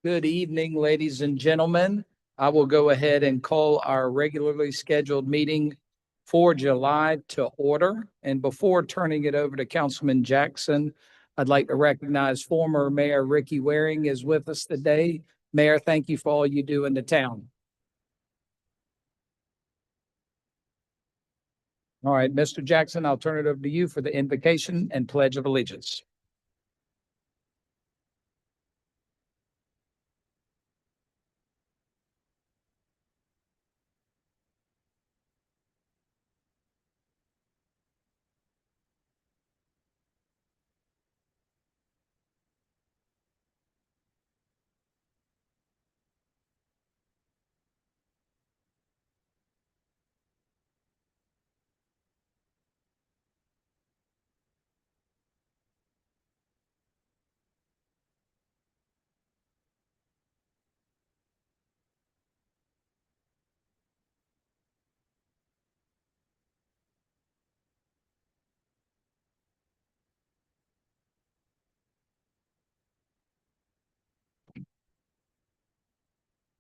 Good evening, ladies and gentlemen. I will go ahead and call our regularly scheduled meeting for July to order. And before turning it over to Councilman Jackson, I'd like to recognize former Mayor Ricky Waring is with us today. Mayor, thank you for all you do in the town. All right, Mr. Jackson, I'll turn it over to you for the invocation and pledge of allegiance.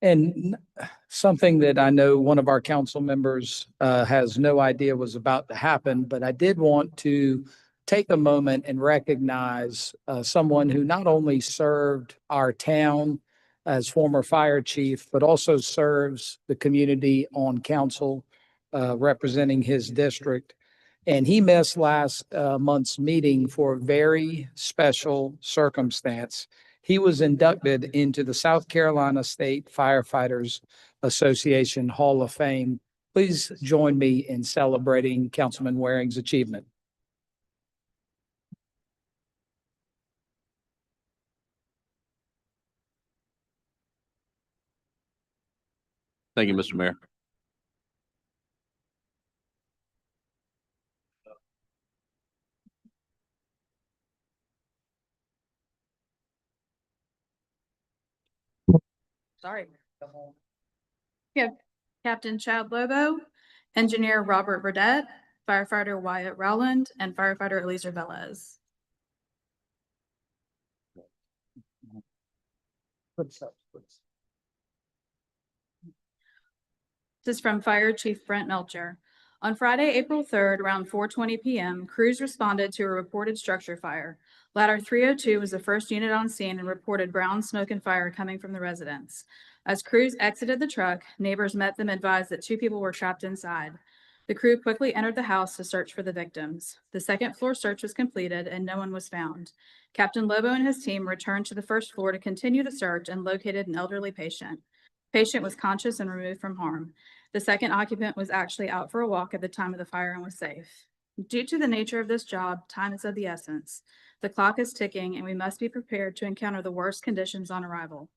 And something that I know one of our council members has no idea was about to happen, but I did want to take a moment and recognize someone who not only served our town as former fire chief, but also serves the community on council representing his district. And he missed last month's meeting for a very special circumstance. He was inducted into the South Carolina State Firefighters Association Hall of Fame. Please join me in celebrating Councilman Waring's achievement. Thank you, Mr. Mayor. Sorry. We have Captain Chad Lobo, Engineer Robert Burdett, Firefighter Wyatt Rowland, and Firefighter Eliezer Velez. This is from Fire Chief Brent Melcher. On Friday, April 3rd, around 4:20 p.m., crews responded to a reported structure fire. Ladder 302 was the first unit on scene and reported brown smoke and fire coming from the residence. As crews exited the truck, neighbors met them and advised that 2 people were trapped inside. The crew quickly entered the house to search for the victims. The second floor search was completed and no one was found. Captain Lobo and his team returned to the first floor to continue the search and located an elderly patient. Patient was conscious and removed from harm. The second occupant was actually out for a walk at the time of the fire and was safe. Due to the nature of this job, time is of the essence. The clock is ticking and we must be prepared to encounter the worst conditions on arrival.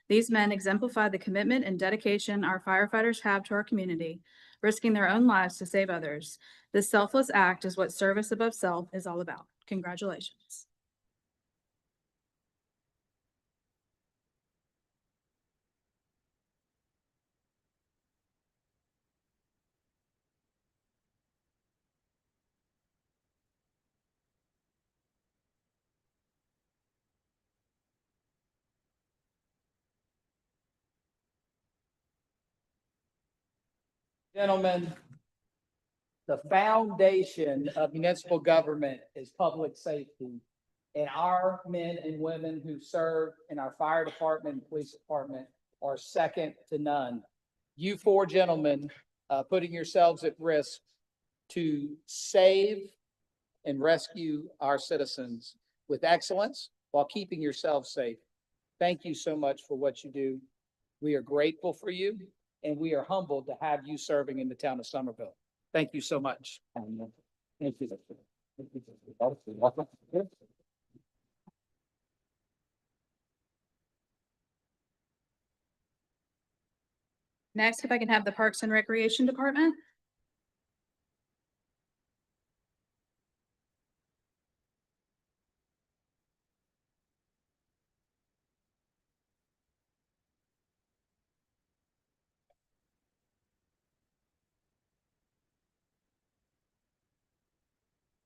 These men exemplify the commitment and dedication our firefighters have to our community, risking their own lives to save others. This selfless act is what service above self is all about. Congratulations. Gentlemen, the foundation of municipal government is public safety. And our men and women who serve in our fire department and police department are second to none. You 4 gentlemen, putting yourselves at risk to save and rescue our citizens with excellence while keeping yourselves safe. Thank you so much for what you do. We are grateful for you and we are humbled to have you serving in the town of Somerville. Thank you so much. Thank you. Next, if I can have the Parks and Recreation Department.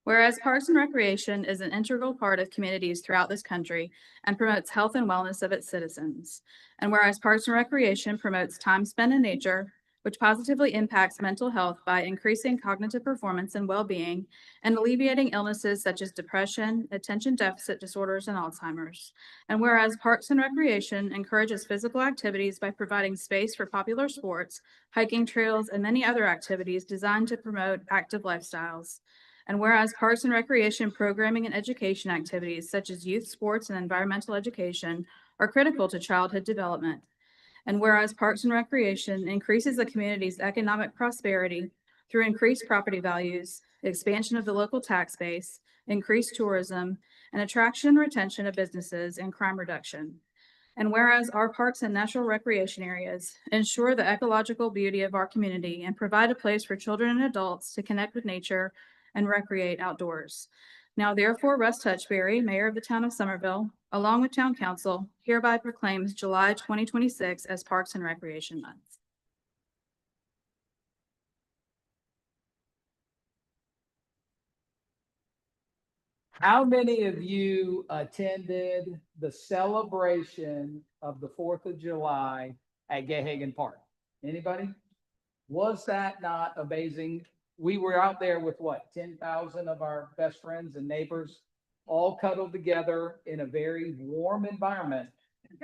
Whereas Parks and Recreation is an integral part of communities throughout this country and promotes health and wellness of its citizens. And whereas Parks and Recreation promotes time spent in nature, which positively impacts mental health by increasing cognitive performance and well-being and alleviating illnesses such as depression, attention deficit disorders, and Alzheimer's. And whereas Parks and Recreation encourages physical activities by providing space for popular sports, hiking trails, and many other activities designed to promote active lifestyles. And whereas Parks and Recreation programming and education activities such as youth sports and environmental education are critical to childhood development. And whereas Parks and Recreation increases the community's economic prosperity through increased property values, expansion of the local tax base, increased tourism, and attraction and retention of businesses and crime reduction. And whereas our parks and natural recreation areas ensure the ecological beauty of our community and provide a place for children and adults to connect with nature and recreate outdoors. Now therefore, Russ Touchberry, Mayor of the Town of Somerville, along with Town Council, hereby proclaims July 2026 as Parks and Recreation Month. How many of you attended the celebration of the 4th of July at Gahagan Park? Anybody? Was that not amazing? We were out there with what, 10,000 of our best friends and neighbors, all cuddled together in a very warm environment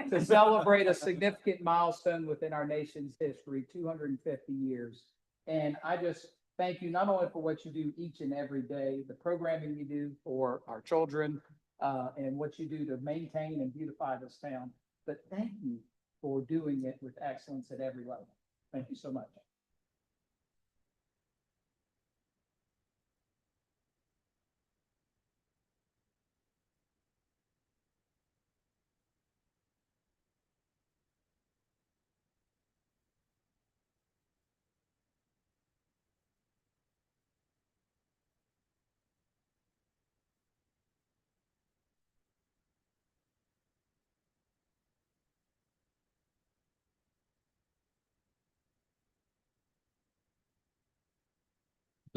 to celebrate a significant milestone within our nation's history, 250 years. And I just thank you not only for what you do each and every day, the programming you do for our children, and what you do to maintain and beautify this town, but thank you for doing it with excellence at every level. Thank you so much.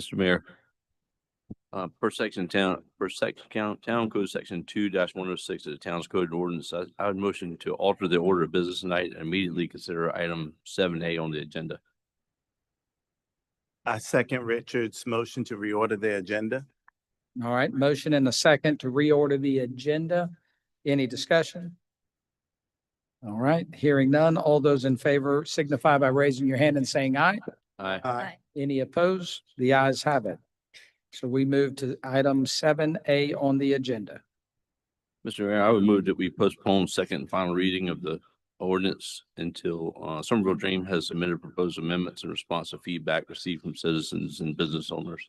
Mr. Mayor, town code section 2-106 of the town's code ordinance, I would motion to alter the order of business tonight and immediately consider item 7A on the agenda. I second Richard's motion to reorder the agenda. All right, motion and a second to reorder the agenda. Any discussion? All right, hearing none. All those in favor signify by raising your hand and saying aye. Aye. Aye. Any opposed? The ayes have it. So we move to item 7A on the agenda. Mr. Mayor, I would move that we postpone second and final reading of the ordinance until Somerville Dream has submitted proposed amendments in response to feedback received from citizens and business owners.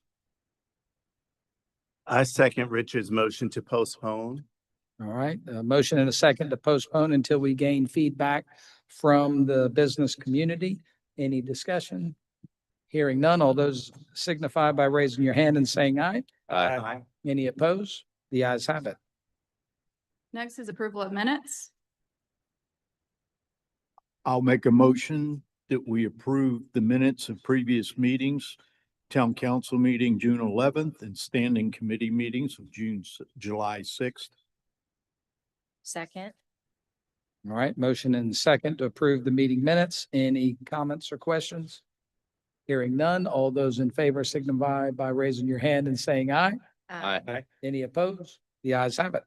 I second Richard's motion to postpone. All right, a motion and a second to postpone until we gain feedback from the business community. Any discussion? Hearing none, all those signify by raising your hand and saying aye. Aye. Any opposed? The ayes have it. Next is approval of minutes. I'll make a motion that we approve the minutes of previous meetings, town council meeting June 11th and standing committee meetings of July 6th. Second. All right, motion and second to approve the meeting minutes. Any comments or questions? Hearing none, all those in favor signify by raising your hand and saying aye. Aye. Any opposed? The ayes have it.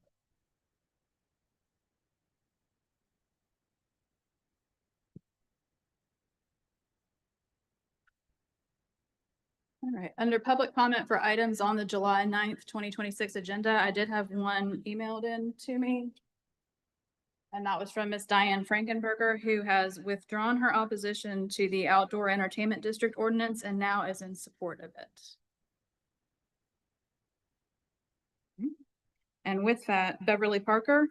All right, under public comment for items on the July 9th, 2026 agenda, I did have one emailed in to me. And that was from Miss Diane Frankenberger, who has withdrawn her opposition to the Outdoor Entertainment District ordinance and now is in support of it. And with that, Beverly Parker.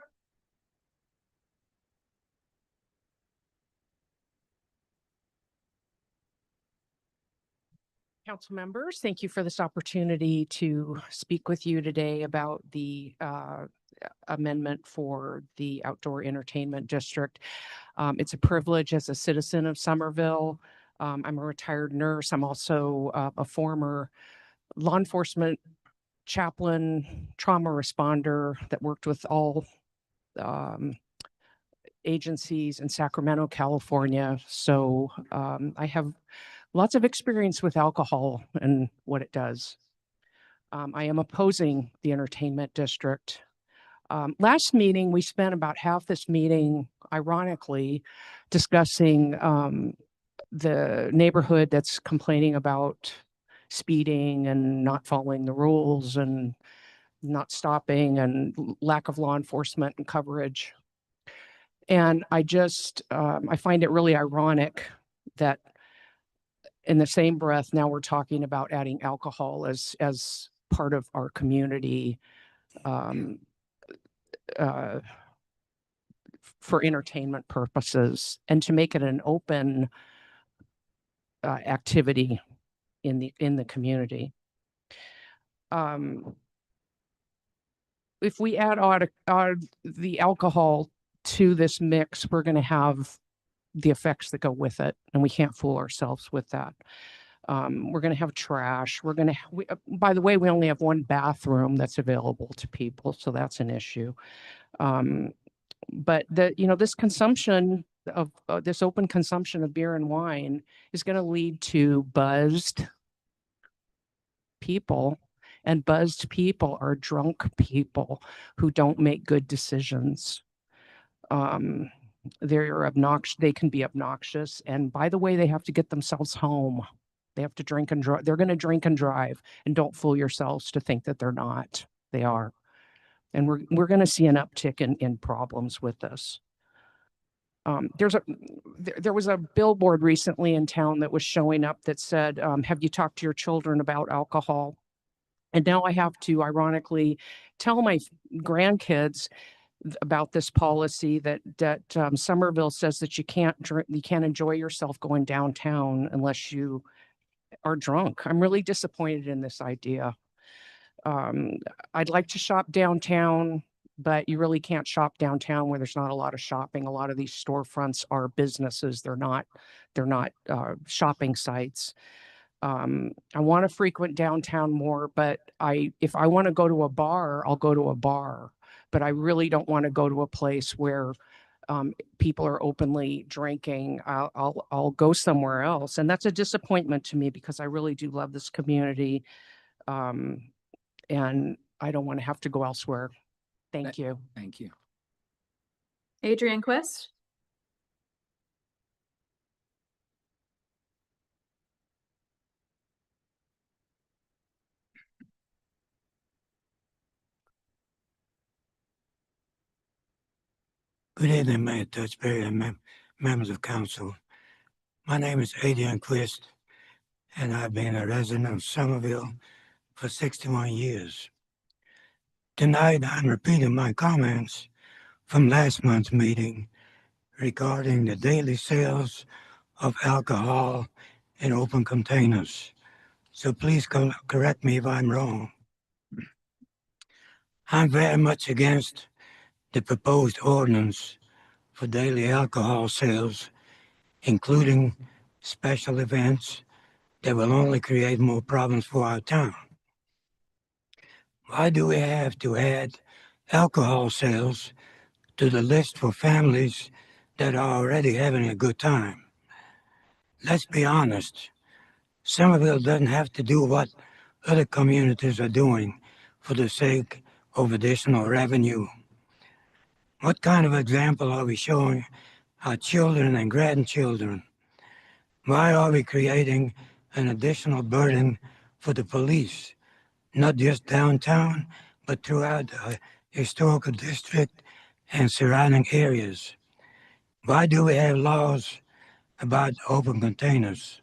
Council members, thank you for this opportunity to speak with you today about the amendment for the Outdoor Entertainment District. It's a privilege as a citizen of Somerville. I'm a retired nurse. I'm also a former law enforcement chaplain, trauma responder that worked with all agencies in Sacramento, California. So I have lots of experience with alcohol and what it does. I am opposing the entertainment district. Last meeting, we spent about half this meeting, ironically, discussing the neighborhood that's complaining about speeding and not following the rules and not stopping and lack of law enforcement and coverage. And I just, I find it really ironic that in the same breath, now we're talking about adding alcohol as part of our community for entertainment purposes and to make it an open activity in the community. If we add the alcohol to this mix, we're going to have the effects that go with it, and we can't fool ourselves with that. We're going to have trash. By the way, we only have one bathroom that's available to people, so that's an issue. But this consumption of this open consumption of beer and wine is going to lead to buzzed people, and buzzed people are drunk people who don't make good decisions. They're obnoxious. They can be obnoxious, and by the way, they have to get themselves home. They have to drink and drive. They're going to drink and drive, and don't fool yourselves to think that they're not. They are. And we're going to see an uptick in problems with this. There was a billboard recently in town that was showing up that said, have you talked to your children about alcohol? And now I have to ironically tell my grandkids about this policy that Somerville says that you can't enjoy yourself going downtown unless you are drunk. I'm really disappointed in this idea. I'd like to shop downtown, but you really can't shop downtown where there's not a lot of shopping. A lot of these storefronts are businesses. They're not shopping sites. I want to frequent downtown more, but if I want to go to a bar, I'll go to a bar. But I really don't want to go to a place where people are openly drinking. I'll go somewhere else, and that's a disappointment to me because I really do love this community. And I don't want to have to go elsewhere. Thank you. Thank you. Adrian Quist. Good evening, Mayor Dutchberry and members of council. My name is Adrian Quist, and I've been a resident of Somerville for 61 years. Tonight, I'm repeating my comments from last month's meeting regarding the daily sales of alcohol in open containers. So please correct me if I'm wrong. I'm very much against the proposed ordinance for daily alcohol sales, including special events that will only create more problems for our town. Why do we have to add alcohol sales to the list for families that are already having a good time? Let's be honest, Somerville doesn't have to do what other communities are doing for the sake of additional revenue. What kind of example are we showing our children and grandchildren? Why are we creating an additional burden for the police, not just downtown, but throughout the historical district and surrounding areas? Why do we have laws about open containers?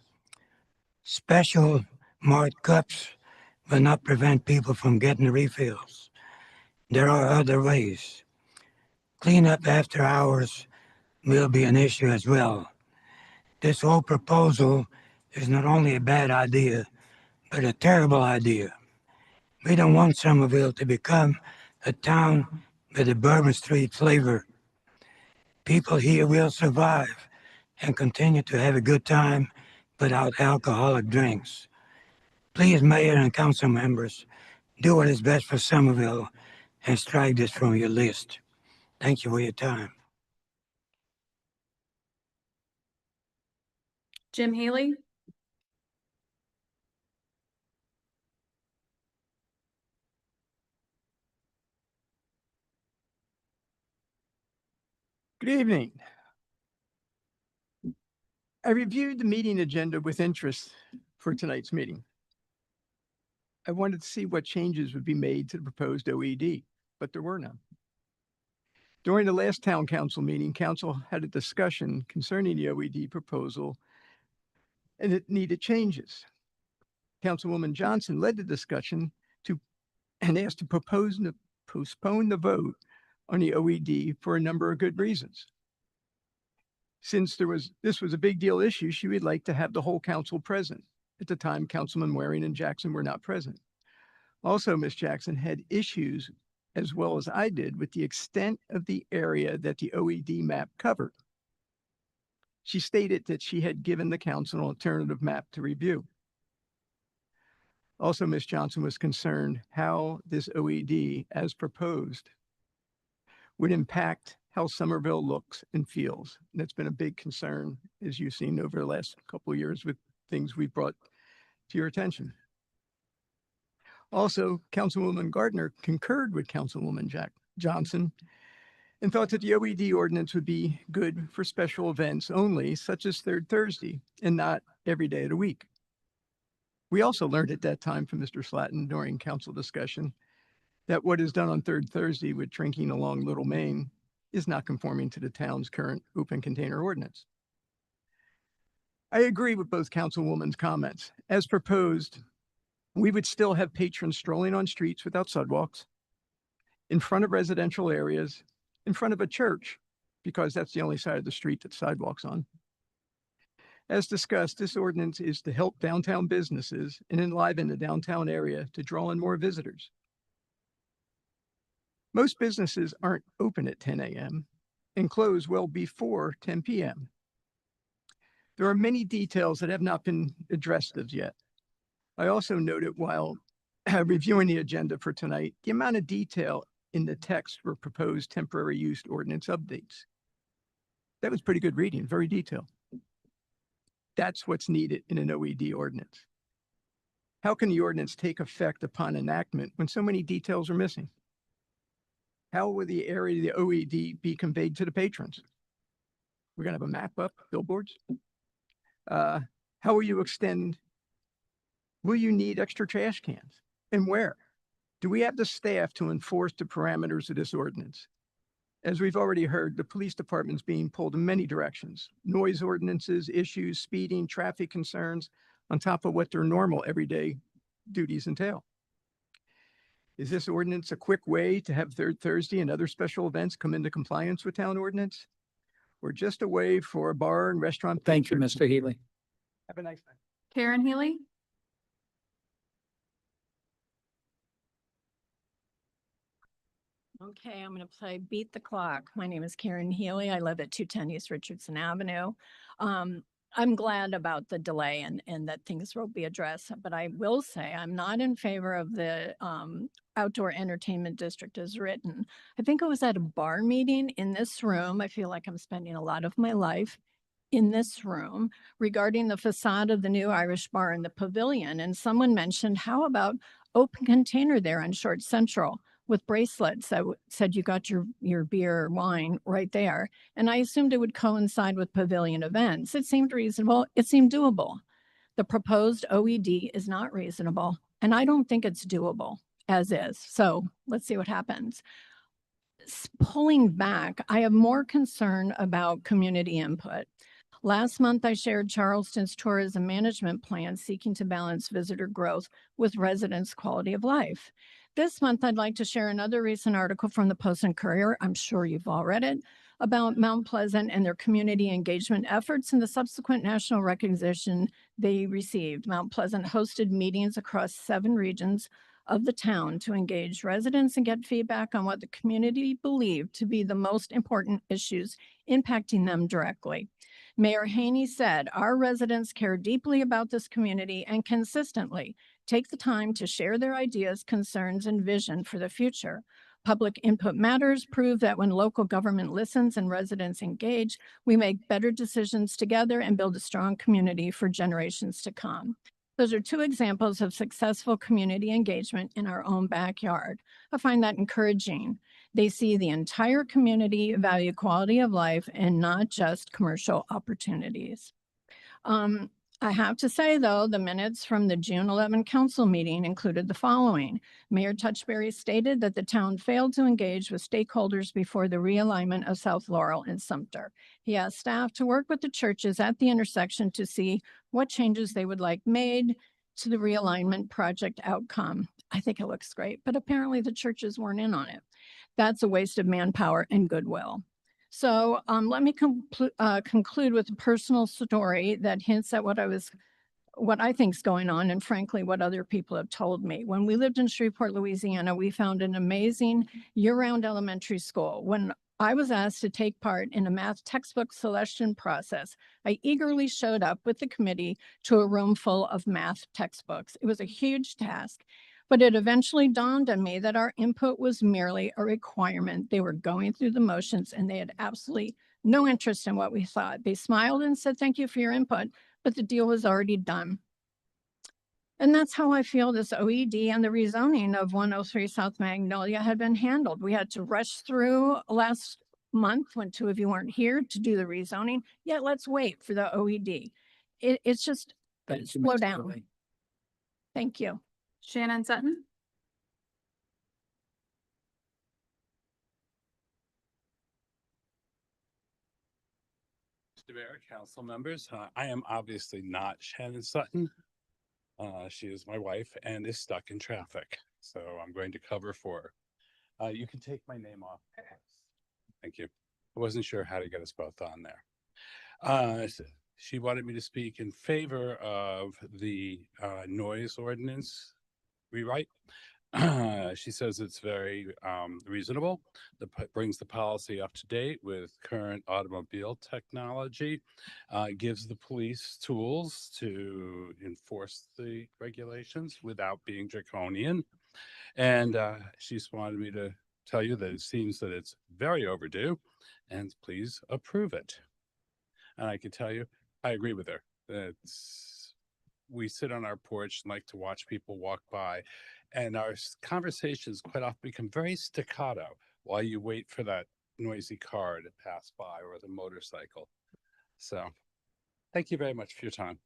Special marked cups will not prevent people from getting refills. There are other ways. Cleanup after hours will be an issue as well. This whole proposal is not only a bad idea, but a terrible idea. We don't want Somerville to become a town with a Bourbon Street flavor. People here will survive and continue to have a good time without alcoholic drinks. Please, Mayor and council members, do what is best for Somerville and strike this from your list. Thank you for your time. Jim Healy, Good evening. I reviewed the meeting agenda with interest for tonight's meeting. I wanted to see what changes would be made to the proposed OED, but there were none. During the last town council meeting, council had a discussion concerning the OED proposal, and it needed changes. Councilwoman Johnson led the discussion and asked to postpone the vote on the OED for a number of good reasons. Since this was a big deal issue, she would like to have the whole council present. At the time, Councilman Waring and Jackson were not present. Also, Ms. Jackson had issues, as well as I did, with the extent of the area that the OED map covered. She stated that she had given the council an alternative map to review. Also, Ms. Johnson was concerned how this OED, as proposed, would impact how Somerville looks and feels. And that's been a big concern, as you've seen over the last couple of years with things we've brought to your attention. Also, Councilwoman Gardner concurred with Councilwoman Johnson and thought that the OED ordinance would be good for special events only, such as Third Thursday, and not every day of the week. We also learned at that time from Mr. Slatton during council discussion that what is done on Third Thursday with drinking along Little Main is not conforming to the town's current open container ordinance. I agree with both councilwoman's comments. As proposed, we would still have patrons strolling on streets without sidewalks, in front of residential areas, in front of a church, because that's the only side of the street that sidewalks on. As discussed, this ordinance is to help downtown businesses and enliven the downtown area to draw in more visitors. Most businesses aren't open at 10 a.m. and close well before 10 p.m. There are many details that have not been addressed as yet. I also noted while reviewing the agenda for tonight, the amount of detail in the text for proposed temporary use ordinance updates. That was pretty good reading, very detailed. That's what's needed in an OED ordinance. How can the ordinance take effect upon enactment when so many details are missing? How will the area of the OED be conveyed to the patrons? We're gonna have a map up, billboards? How will you extend? Will you need extra trash cans? And where? Do we have the staff to enforce the parameters of this ordinance? As we've already heard, the police department's being pulled in many directions. Noise ordinances, issues, speeding, traffic concerns, on top of what their normal everyday duties entail. Is this ordinance a quick way to have Third Thursday and other special events come into compliance with town ordinance? Or just a way for a bar and restaurant? Thank you, patrons- Mr. Healy. Have a nice night. Karen Healy, Okay, I'm going to play Beat the Clock. My name is Karen Healy. I live at 210 East Richardson Avenue. I'm glad about the delay and that things will be addressed, but I will say I'm not in favor of the outdoor entertainment district as written. I think it was at a bar meeting in this room. I feel like I'm spending a lot of my life in this room regarding the facade of the new Irish bar in the pavilion. And someone mentioned, how about open container there on Short Central with bracelets that said you got your beer or wine right there. And I assumed it would coincide with pavilion events. It seemed reasonable. It seemed doable. The proposed OED is not reasonable, and I don't think it's doable as is. So let's see what happens. Pulling back, I have more concern about community input. Last month, I shared Charleston's tourism management plan seeking to balance visitor growth with residents' quality of life. This month, I'd like to share another recent article from the Post and Courier, I'm sure you've all read it, about Mount Pleasant and their community engagement efforts and the subsequent national recognition they received. Mount Pleasant hosted meetings across 7 regions of the town to engage residents and get feedback on what the community believed to be the most important issues impacting them directly. Mayor Haney said, "Our residents care deeply about this community and consistently take the time to share their ideas, concerns, and vision for the future. Public input matters prove that when local government listens and residents engage, we make better decisions together and build a strong community for generations to come." Those are two examples of successful community engagement in our own backyard. I find that encouraging. They see the entire community value quality of life and not just commercial opportunities. I have to say, though, the minutes from the June 11 council meeting included the following. Mayor Touchberry stated that the town failed to engage with stakeholders before the realignment of South Laurel and Sumter. He asked staff to work with the churches at the intersection to see what changes they would like made to the realignment project outcome. I think it looks great, but apparently the churches weren't in on it. That's a waste of manpower and goodwill. So let me conclude with a personal story that hints at what I think is going on, and frankly, what other people have told me. When we lived in Shreveport, Louisiana, we found an amazing year-round elementary school. When I was asked to take part in a math textbook selection process, I eagerly showed up with the committee to a room full of math textbooks. It was a huge task, but it eventually dawned on me that our input was merely a requirement. They were going through the motions and they had absolutely no interest in what we thought. They smiled and said, "Thank you for your input," but the deal was already done. And that's how I feel this OED and the rezoning of 103 South Magnolia had been handled. We had to rush through last month when two of you weren't here to do the rezoning, yet let's wait for the OED. It's just Thank you, slow Ms. down. Healy. Thank you. Shannon Sutton. Mr. Mayor, council members, I am obviously not Shannon Sutton. She is my wife and is stuck in traffic, so I'm going to cover for her. You can take my name off. Thank you. I wasn't sure how to get us both on there. She wanted me to speak in favor of the noise ordinance rewrite. She says it's very reasonable. Brings the policy up to date with current automobile technology, gives the police tools to enforce the regulations without being draconian. And she's wanted me to tell you that it seems that it's very overdue and please approve it. And I can tell you, I agree with her. We sit on our porch and like to watch people walk by, and our conversations quite often become very staccato while you wait for that noisy car to pass by or the motorcycle. So thank you very much for your time.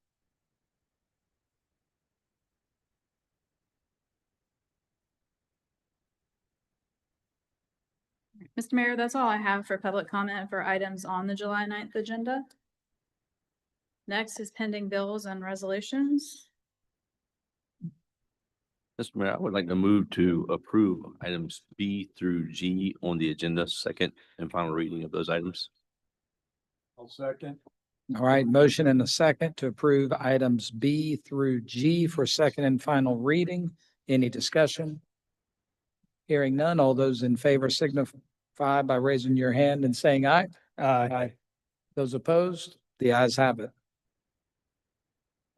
Mr. Mayor, that's all I have for public comment for items on the July 9th agenda. Next is pending bills and resolutions. Mr. Mayor, I would like to move to approve items B through G on the agenda, second and final reading of those items. I'll second. All right, motion and a second to approve items B through G for second and final reading. Any discussion? Hearing none, all those in favor signify by raising your hand and saying aye. Aye. Those opposed, the ayes have it.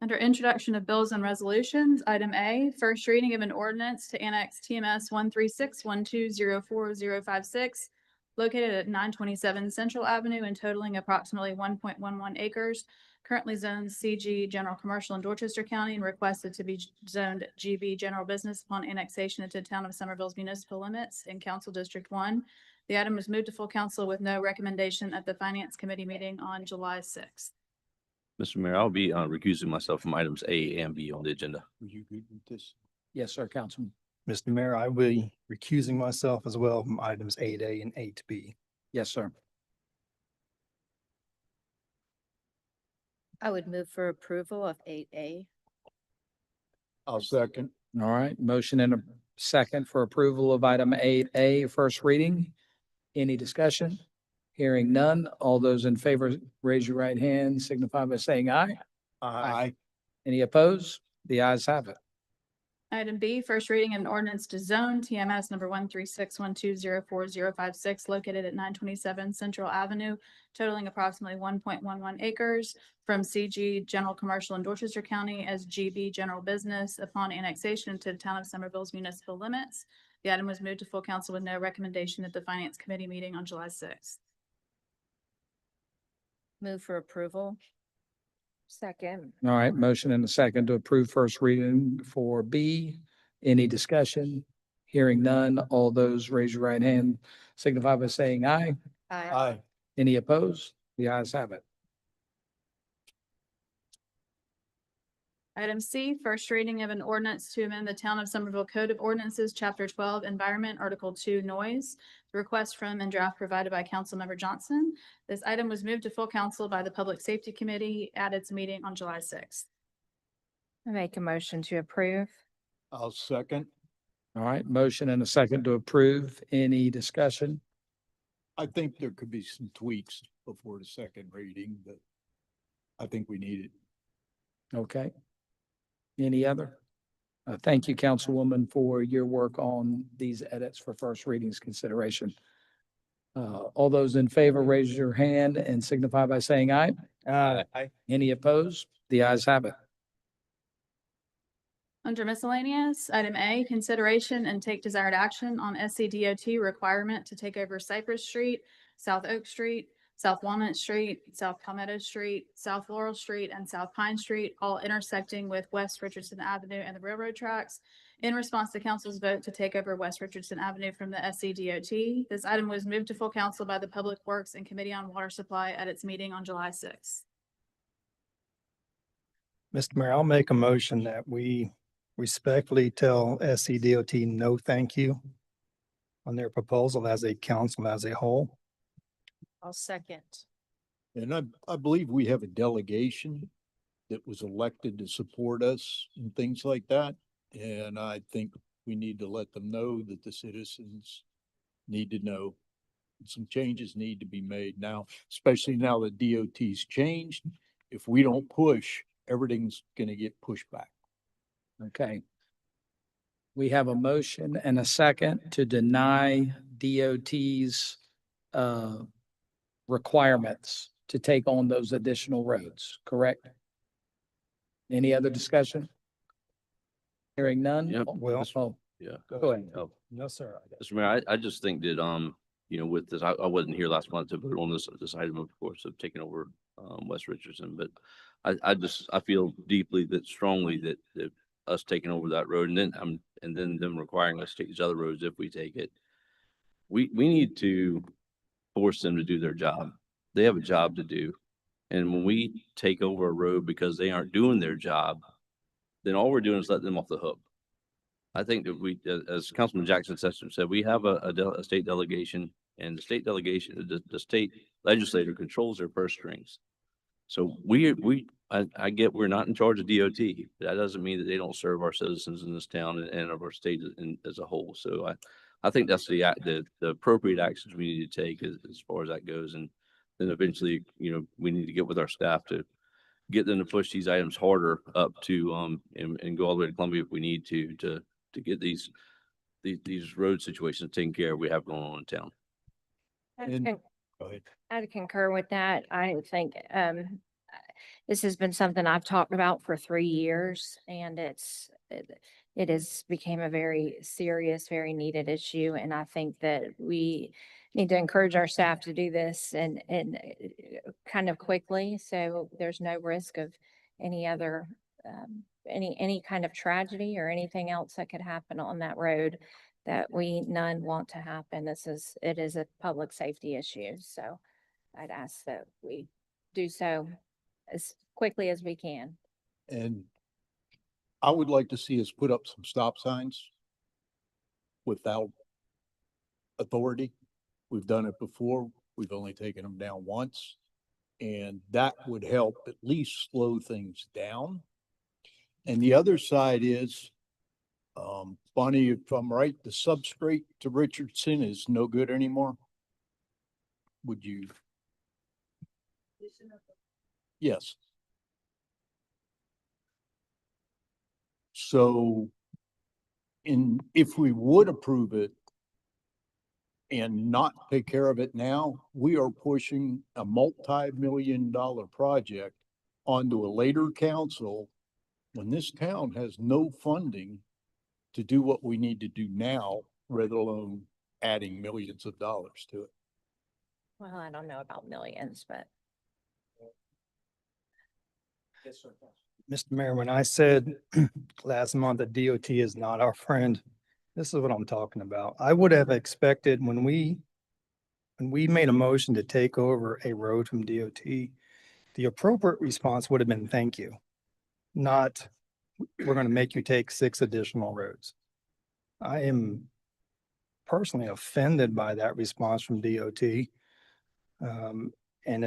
Under introduction of bills and resolutions, item A, first reading of an ordinance to annex TMS 13612040056 located at 927 Central Avenue and totaling approximately 1.11 acres, currently zoned CG General Commercial in Dorchester County and requested to be zoned GB General Business upon annexation into the town of Somerville's municipal limits in Council District 1. The item was moved to full council with no recommendation at the Finance Committee meeting on July 6th. Mr. Mayor, I'll be recusing myself from items A and B on the agenda. Were you good with this? Yes, sir, Councilman. Mr. Mayor, I will be recusing myself as well from items 8A and 8B. Yes, sir. I would move for approval of 8A. I'll second. All right, motion and a second for approval of item 8A, first reading. Any discussion? Hearing none, all those in favor, raise your right hand, signify by saying aye. Aye. Any opposed? The ayes have it. Item B, first reading of an ordinance to zone TMS number 13612040056 located at 927 Central Avenue, totaling approximately 1.11 acres from CG General Commercial in Dorchester County as GB General Business upon annexation to the town of Somerville's municipal limits. The item was moved to full council with no recommendation at the Finance Committee meeting on July 6th. Move for approval. Second. All right, motion and a second to approve first reading for B. Any discussion? Hearing none. All those raise your right hand, signify by saying aye. Aye. Any opposed? The ayes have it. Item C, first reading of an ordinance to amend the Town of Somerville Code of Ordinances, Chapter 12, Environment, Article 2, Noise. Request from and draft provided by Councilmember Johnson. This item was moved to full council by the Public Safety Committee at its meeting on July 6th. I make a motion to approve. I'll second. All right, motion and a second to approve. Any discussion? I think there could be some tweaks before the second reading, but I think we need it. Okay. Any other? Thank you, Councilwoman, for your work on these edits for first readings consideration. All those in favor, raise your hand and signify by saying aye. Aye. Any opposed? The ayes have it. Under miscellaneous, item A, consideration and take desired action on SCDOT requirement to take over Cypress Street, South Oak Street, South Walnut Street, South Palmetto Street, South Laurel Street, and South Pine Street, all intersecting with West Richardson Avenue and the railroad tracks. In response to council's vote to take over West Richardson Avenue from the SCDOT, this item was moved to full council by the Public Works and Committee on Water Supply at its meeting on July 6th. Mr. Mayor, I'll make a motion that we respectfully tell SCDOT no thank you on their proposal as a council as a whole. I'll second. And I believe we have a delegation that was elected to support us and things like that. And I think we need to let them know that the citizens need to know some changes need to be made now, especially now that DOT's changed. If we don't push, everything's gonna get pushed back. Okay. We have a motion and a second to deny DOT's requirements to take on those additional roads, correct? Any other discussion? Hearing none? Yep. Well, Oh, Yeah. go ahead. Oh, no, sir. I guess. Mr. Mayor, I just think that, with this, I wasn't here last month to vote on this item, of course, of taking over, West Richardson, but I feel deeply that strongly that us taking over that road and then them requiring us to take these other roads if we take it. We need to force them to do their job. They have a job to do. And when we take over a road because they aren't doing their job, then all we're doing is letting them off the hook. I think that we, as Councilman Jackson said, we have a state delegation, and the state delegation, the state legislature controls their purse strings. So I get we're not in charge of DOT. That doesn't mean that they don't serve our citizens in this town and of our state as a whole. So I think that's the appropriate actions we need to take as far as that goes. And then eventually, we need to get with our staff to get them to push these items harder up to, and go all the way to Columbia if we need to get these road situations taken care of we have going on in town. And go ahead. I'd concur with that. I think this has been something I've talked about for 3 years, and it has became a very serious, very needed issue. And I think that we need to encourage our staff to do this and kind of quickly, so there's no risk of any other any kind of tragedy or anything else that could happen on that road that we none want to happen. It is a public safety issue. So I'd ask that we do so as quickly as we can. And I would like to see us put up some stop signs without authority. We've done it before. We've only taken them down once. And that would help at least slow things down. And the other side is, Bonnie, if I'm right, the substrate to Richardson is no good anymore. Would you? Yes. So And if we would approve it and not take care of it now, we are pushing a multi-million-dollar project onto a later council when this town has no funding to do what we need to do now, let alone adding millions of dollars to it. Well, I don't know about millions, but Mr. Mayor, when I said last month that DOT is not our friend, this is what I'm talking about. I would have expected when we made a motion to take over a road from DOT, the appropriate response would have been thank you, not we're going to make you take 6 additional roads. I am personally offended by that response from DOT. And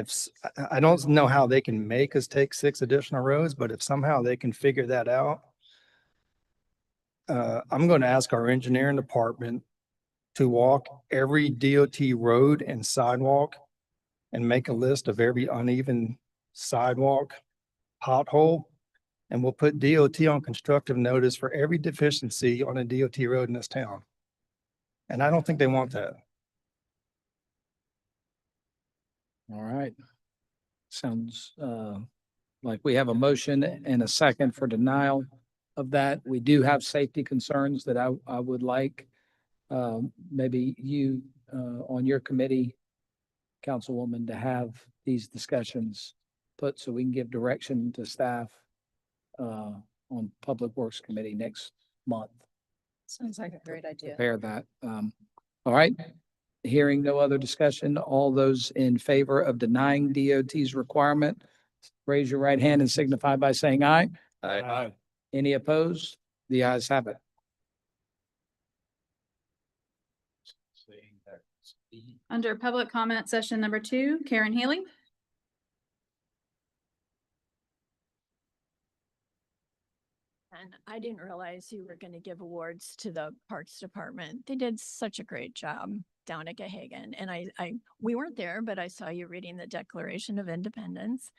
I don't know how they can make us take 6 additional roads, but if somehow they can figure that out, I'm going to ask our engineering department to walk every DOT road and sidewalk and make a list of every uneven sidewalk, pothole, and we'll put DOT on constructive notice for every deficiency on a DOT road in this town. And I don't think they want that. All right. Sounds like we have a motion and a second for denial of that. We do have safety concerns that I would like maybe you on your committee, Councilwoman, to have these discussions put so we can give direction to staff on Public Works Committee next month. sounds like a great idea. Prepare that. All right. Hearing no other discussion, all those in favor of denying DOT's requirement, raise your right hand and signify by saying aye. Aye. Any opposed? The ayes have it. Under public comment session number 2, Karen Healy. And I didn't realize you were going to give awards to the Parks Department. They did such a great job down at Gahagan. And we weren't there, but I saw you reading the Declaration of Independence.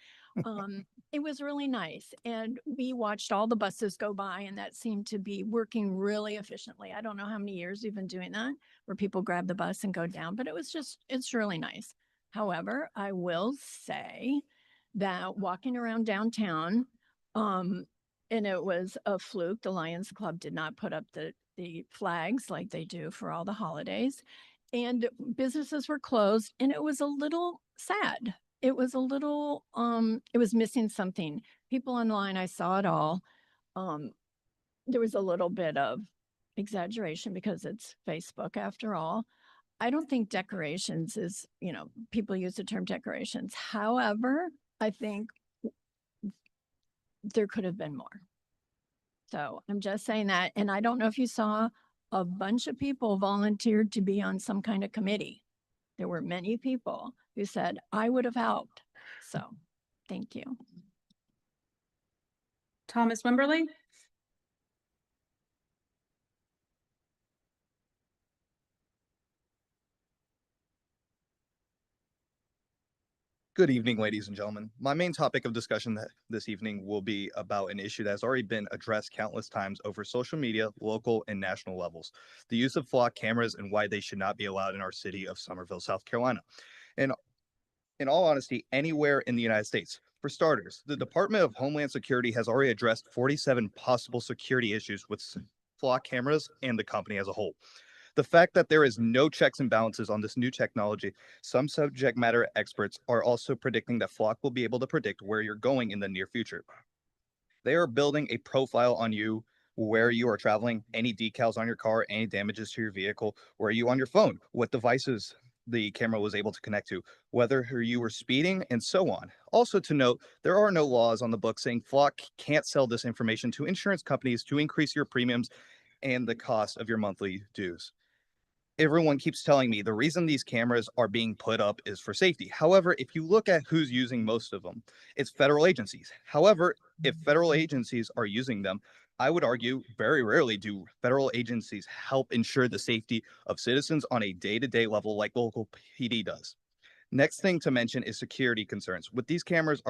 It was really nice. And we watched all the buses go by and that seemed to be working really efficiently. I don't know how many years we've been doing that, where people grab the bus and go down, but it's really nice. However, I will say that walking around downtown, and it was a fluke. The Lions Club did not put up the flags like they do for all the holidays. And businesses were closed and it was a little sad. It was a little, it was missing something. People online, I saw it all. There was a little bit of exaggeration because it's Facebook after all. I don't think decorations is, people use the term decorations. However, I think there could have been more. So I'm just saying that. And I don't know if you saw a bunch of people volunteered to be on some kind of committee. There were many people who said, I would have helped. So thank you. Thomas Wimberly. Good evening, ladies and gentlemen. My main topic of discussion this evening will be about an issue that has already been addressed countless times over social media, local and national levels. The use of flock cameras and why they should not be allowed in our city of Summerville, South Carolina. And in all honesty, anywhere in the United States. For starters, the Department of Homeland Security has already addressed 47 possible security issues with flock cameras and the company as a whole. The fact that there is no checks and balances on this new technology, some subject matter experts are also predicting that Flock will be able to predict where you're going in the near future. They are building a profile on you, where you are traveling, any decals on your car, any damages to your vehicle, where you on your phone, what devices the camera was able to connect to, whether you were speeding, and so on. Also to note, there are no laws on the book saying Flock can't sell this information to insurance companies to increase your premiums and the cost of your monthly dues. Everyone keeps telling me the reason these cameras are being put up is for safety. However, if you look at who's using most of them, it's federal agencies. However, if federal agencies are using them, I would argue very rarely do federal agencies help ensure the safety of citizens on a day-to-day level like local PD does. Next thing to mention is security concerns. With these cameras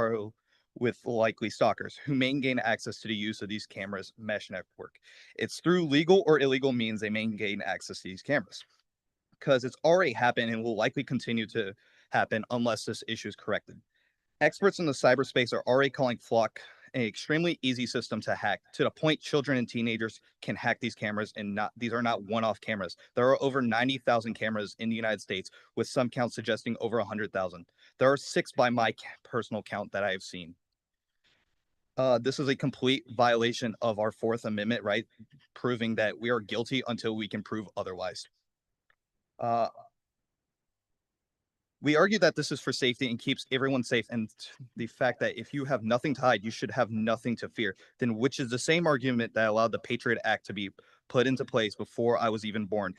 with likely stalkers who may gain access to the use of these cameras mesh network. It's through legal or illegal means they may gain access to these cameras because it's already happened and will likely continue to happen unless this issue is corrected. Experts in the cyberspace are already calling Flock an extremely easy system to hack, to the point children and teenagers can hack these cameras, and these are not one-off cameras. There are over 90,000 cameras in the United States, with some counts suggesting over 100,000. There are 6 by my personal count that I have seen. This is a complete violation of our Fourth Amendment right, proving that we are guilty until we can prove otherwise. We argue that this is for safety and keeps everyone safe, and the fact that if you have nothing to hide, you should have nothing to fear, then which is the same argument that allowed the Patriot Act to be put into place before I was even born.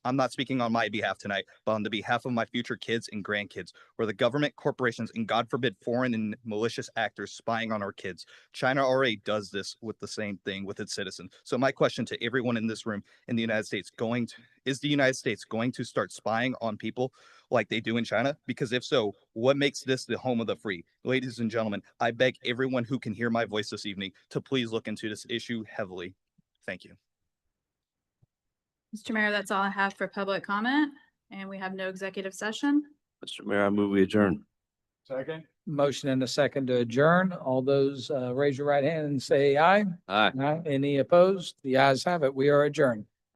I'm not speaking on my behalf tonight, but on the behalf of my future kids and grandkids, where the government, corporations, and God forbid, foreign and malicious actors spying on our kids. China already does this with the same thing with its citizens. So my question to everyone in this room in the United States, is the United States going to start spying on people like they do in China? Because if so, what makes this the home of the free? Ladies and gentlemen, I beg everyone who can hear my voice this evening to please look into this issue heavily. Thank you. Mr. Mayor, that's all I have for public comment, and we have no executive session. Mr. Mayor, I move we adjourn. Second. Motion and a second to adjourn. All those, raise your right hand and say aye. Aye. Aye. Any opposed? The ayes have it. We are adjourned.